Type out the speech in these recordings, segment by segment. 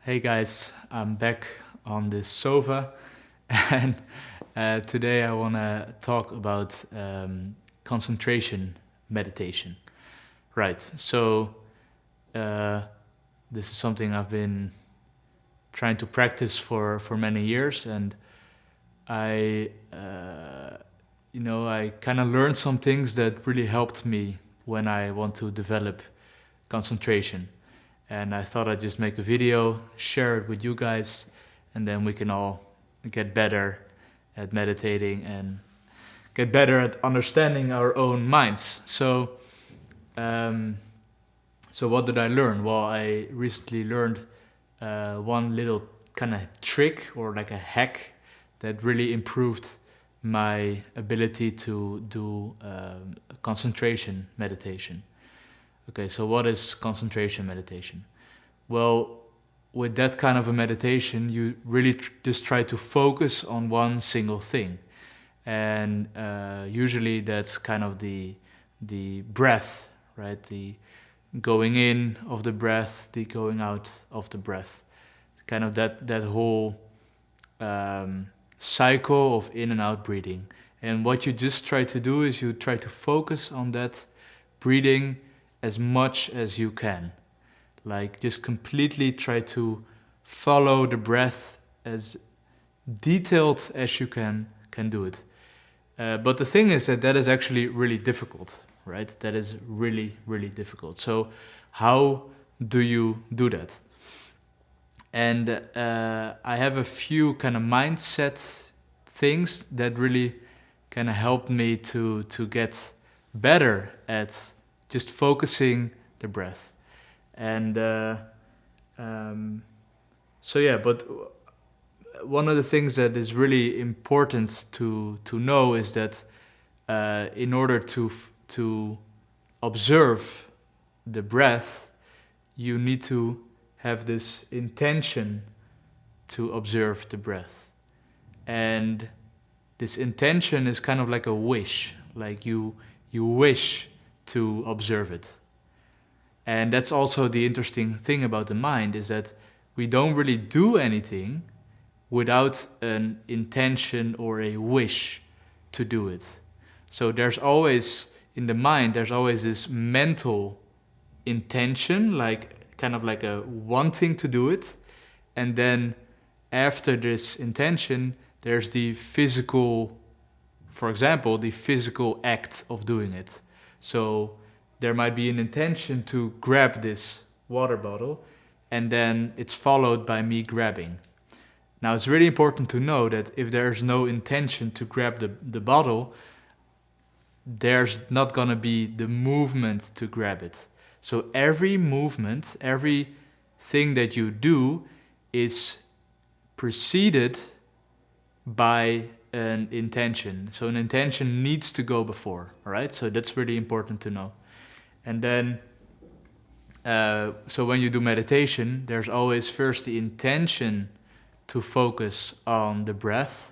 Hey guys, I'm back on this sofa, and today I want to talk about concentration meditation. Right, so uh, this is something I've been trying to practice for many years, and I kind of learned some things that really helped me when I want to develop concentration. And I thought I'd just make a video, share it with you guys, and then we can all get better at meditating and get better at understanding our own minds. Um, so what did I learn? Well, I recently learned one little kind of trick or like a hack that really improved my ability to do concentration meditation. Okay, so what is concentration meditation? Well, with that kind of a meditation, you really just try to focus on one single thing, and usually that's kind of the breath, right? The going in of the breath, the going out of the breath, kind of that whole cycle of in and out breathing. And what you just try to do is you try to focus on that breathing as much as you can. Like just completely try to follow the breath as detailed as you can do it. But the thing is that is actually really difficult, right? That is really difficult. So how do you do that? And I have a few kind of mindset things that really kind of helped me to get better at just focusing the breath. And but one of the things that is really important to know is that in order to observe the breath, you need to have this intention to observe the breath. And this intention is kind of like a wish, like you wish to observe it. And that's also the interesting thing about the mind, is that we don't really do anything without an intention or a wish to do it. So there's always, in the mind, there's always this mental intention, like kind of like a wanting to do it. And then after this intention, there's the physical, for example, the physical act of doing it. So there might be an intention to grab this water bottle, and then it's followed by me grabbing. Now it's really important to know that if there's no intention to grab the bottle, there's not going to be the movement to grab it. So every movement, every thing that you do is preceded by an intention. So an intention needs to go before, all right? So that's really important to know. And then, so when you do meditation, there's always first the intention to focus on the breath,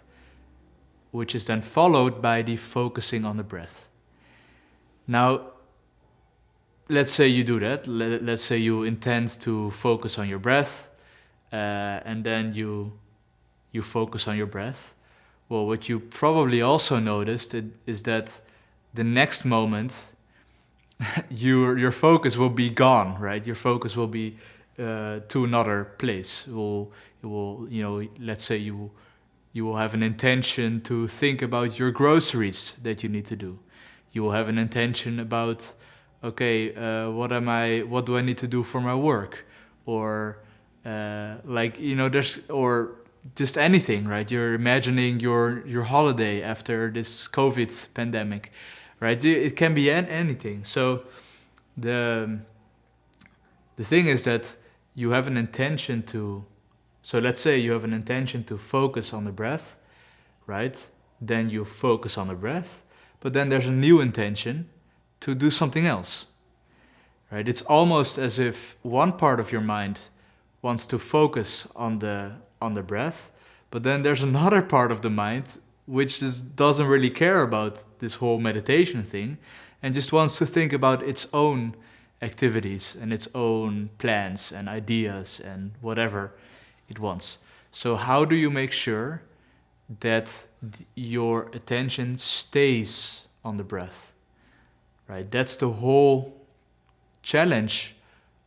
which is then followed by the focusing on the breath. Now, let's say you do that. Let's say you intend to focus on your breath, and then you focus on your breath. Well, what you probably also noticed is that the next moment, your focus will be gone, right? Your focus will be to another place. Let's say you will have an intention to think about your groceries that you need to do. You will have an intention about, okay, what do I need to do for my work, or or just anything, right? You're imagining your holiday after this COVID pandemic, right? It can be anything. So the thing is that you have an intention to. So let's say you have an intention to focus on the breath, right? Then you focus on the breath, but then there's a new intention to do something else, right? It's almost as if one part of your mind wants to focus on the breath, but then there's another part of the mind which just doesn't really care about this whole meditation thing and just wants to think about its own activities and its own plans and ideas and whatever it wants. So how do you make sure that your attention stays on the breath, right? That's the whole challenge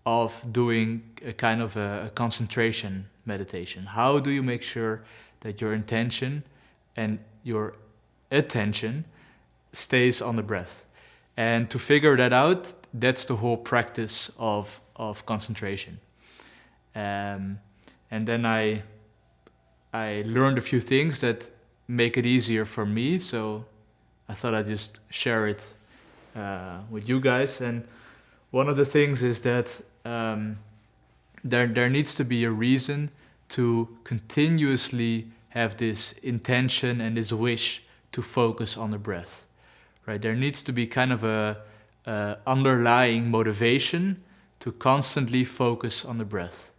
of doing a kind of a concentration meditation. How do you make sure that your intention and your attention stays on the breath? And to figure that out, that's the whole practice of concentration. And then I learned a few things that make it easier for me, so I thought I'd just share it with you guys. And one of the things is that there needs to be a reason to continuously have this intention and this wish to focus on the breath, right? There needs to be kind of a underlying motivation to constantly focus on the breath.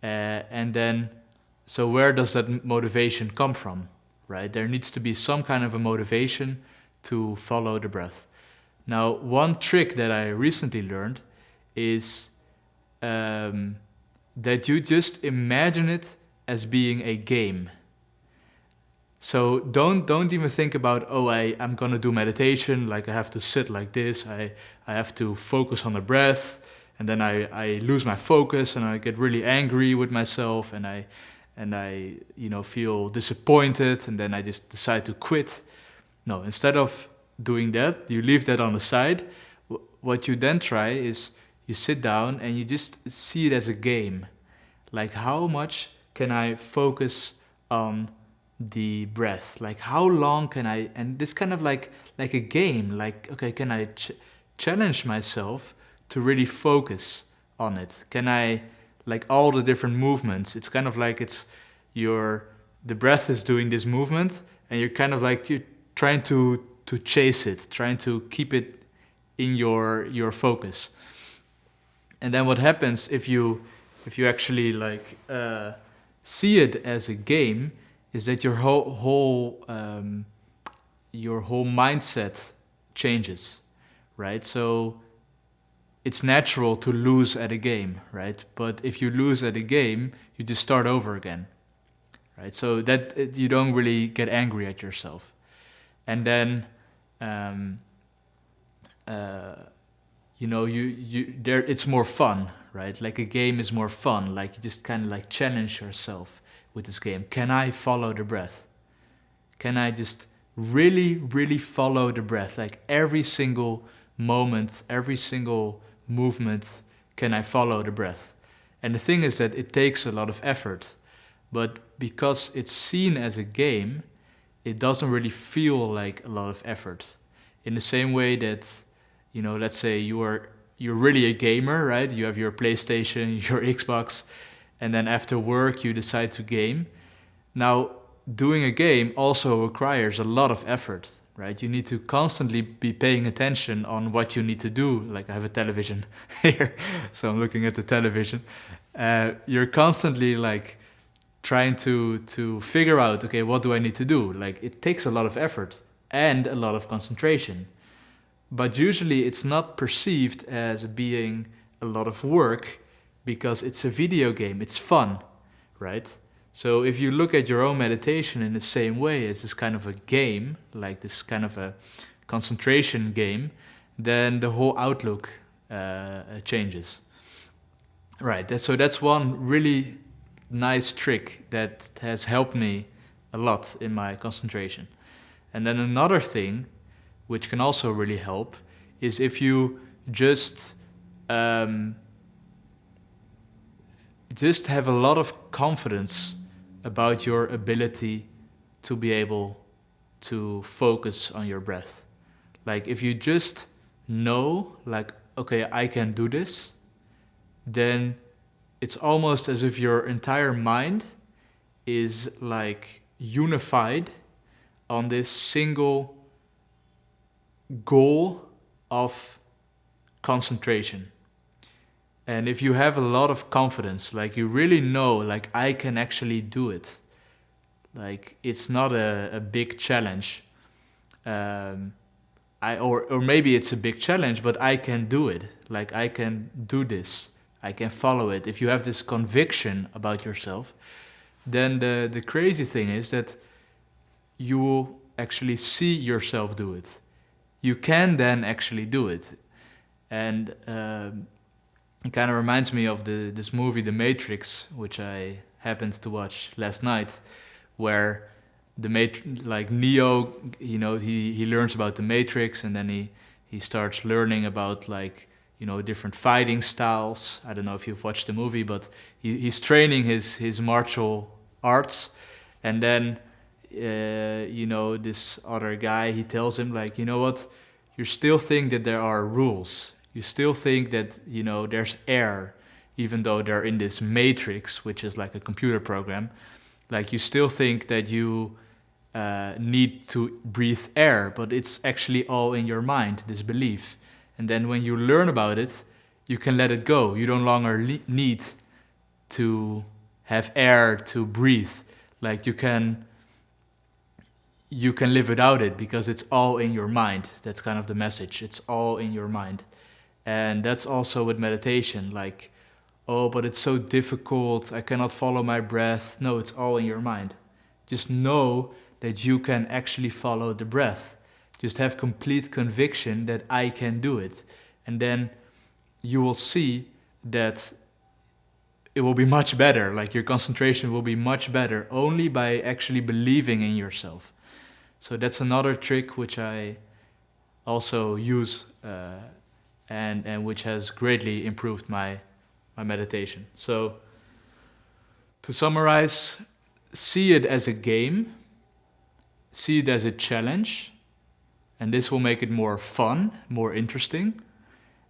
And then, so where does that motivation come from, right? There needs to be some kind of a motivation to follow the breath. Now, one trick that I recently learned is that you just imagine it as being a game. So don't even think about, oh, I'm gonna do meditation, like I have to sit like this, I have to focus on the breath, and then I lose my focus and I get really angry with myself and I feel disappointed and then I just decide to quit. No, instead of doing that, you leave that on the side. What you then try is you sit down and you just see it as a game. Like, how much can I focus on the breath? Like, how long can I, and this kind of like a game, like, okay, can I challenge myself to really focus on it? Can I, like all the different movements, it's kind of like the breath is doing this movement and you're kind of like, you're trying to chase it, trying to keep it in your focus. And then what happens if you actually like see it as a game is that your whole mindset changes, right? So it's natural to lose at a game, right? But if you lose at a game, you just start over again, right? So that you don't really get angry at yourself. And then it's more fun, right? Like a game is more fun. Like you just kind of like challenge yourself with this game. Can I follow the breath? Can I just really, really follow the breath? Like every single moment, every single movement, can I follow the breath? And the thing is that it takes a lot of effort, but because it's seen as a game, it doesn't really feel like a lot of effort. In the same way that, let's say you're really a gamer, right? You have your PlayStation, your Xbox, and then after work you decide to game. Now, doing a game also requires a lot of effort, right? You need to constantly be paying attention on what you need to do. Like I have a television here, so I'm looking at the television. You're constantly like trying to figure out, okay, what do I need to do? Like it takes a lot of effort and a lot of concentration. But usually it's not perceived as being a lot of work because it's a video game, it's fun, right? So if you look at your own meditation in the same way as this kind of a game, like this kind of a concentration game, then the whole outlook changes. Right, so that's one really nice trick that has helped me a lot in my concentration. And then another thing, which can also really help, is if you just have a lot of confidence about your ability to be able to focus on your breath. Like if you just know, like, okay, I can do this, then it's almost as if your entire mind is like unified on this single goal of concentration. And if you have a lot of confidence, like you really know, like I can actually do it, like it's not a big challenge, I or maybe it's a big challenge, but I can do it. Like, I can do this. I can follow it. If you have this conviction about yourself, then the crazy thing is that you will actually see yourself do it. You can then actually do it. And it kind of reminds me of this movie, The Matrix, which I happened to watch last night, where like Neo, you know, he learns about the Matrix, and then he starts learning about, like, you know, different fighting styles. I don't know if you've watched the movie, but he's training his martial arts, and then you know, this other guy, he tells him, like, you know what, you still think that there are rules. You still think that, you know, there's air, even though they're in this matrix, which is like a computer program. Like, you still think that you need to breathe air, but it's actually all in your mind, this belief. And then when you learn about it, you can let it go. You no longer need to have air to breathe. Like, you can live without it because it's all in your mind. That's kind of the message. It's all in your mind. And that's also with meditation. Like, oh, but it's so difficult, I cannot follow my breath. No, it's all in your mind. Just know that you can actually follow the breath. Just have complete conviction that I can do it. And then you will see that it will be much better. Like, your concentration will be much better only by actually believing in yourself. So that's another trick which I also use and which has greatly improved my meditation. So to summarize, see it as a game, see it as a challenge, and this will make it more fun, more interesting,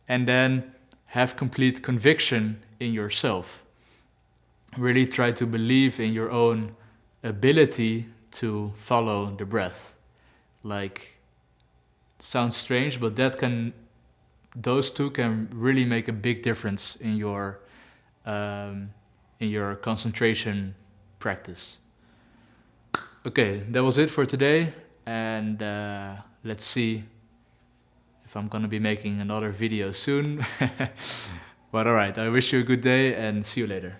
and then have complete conviction in yourself. Really try to believe in your own ability to follow the breath. Like, it sounds strange, but those two can really make a big difference in your concentration practice. Okay, that was it for today, and let's see if I'm gonna be making another video soon. But alright, I wish you a good day and see you later.